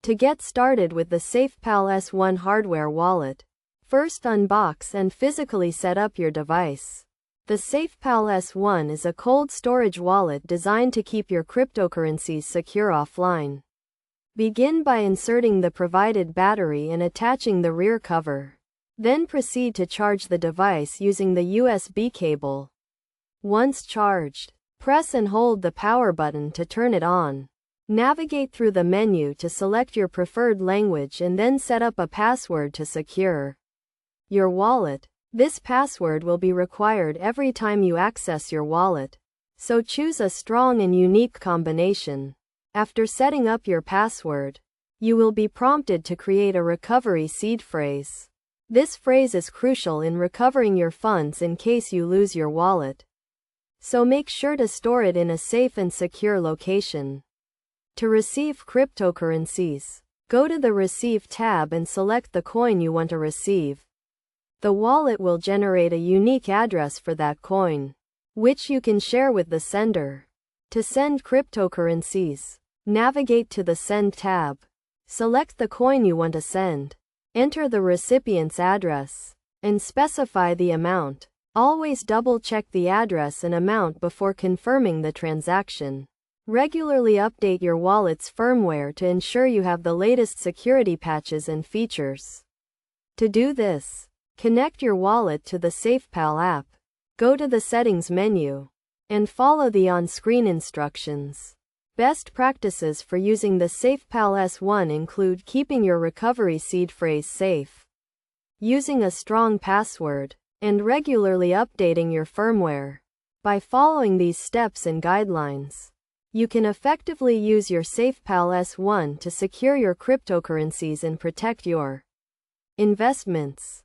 To get started with the SafePal S1 hardware wallet, first unbox and physically set up your device. The SafePal S1 is a cold storage wallet designed to keep your cryptocurrencies secure offline. Begin by inserting the provided battery and attaching the rear cover. Then proceed to charge the device using the USB cable. Once charged, press and hold the power button to turn it on. Navigate through the menu to select your preferred language and then set up a password to secure your wallet. This password will be required every time you access your wallet, so choose a strong and unique combination. After setting up your password, you will be prompted to create a recovery seed phrase. This phrase is crucial in recovering your funds in case you lose your wallet, so make sure to store it in a safe and secure location. To receive cryptocurrencies, go to the Receive tab and select the coin you want to receive. The wallet will generate a unique address for that coin, which you can share with the sender. To send cryptocurrencies, navigate to the Send tab. Select the coin you want to send. Enter the recipient's address, and specify the amount. Always double-check the address and amount before confirming the transaction. Regularly update your wallet's firmware to ensure you have the latest security patches and features. To do this, connect your wallet to the SafePal app. Go to the Settings menu and follow the on-screen instructions. Best practices for using the SafePal S1 include keeping your recovery seed phrase safe, using a strong password, and regularly updating your firmware. By following these steps and guidelines, you can effectively use your SafePal S1 to secure your cryptocurrencies and protect your investments.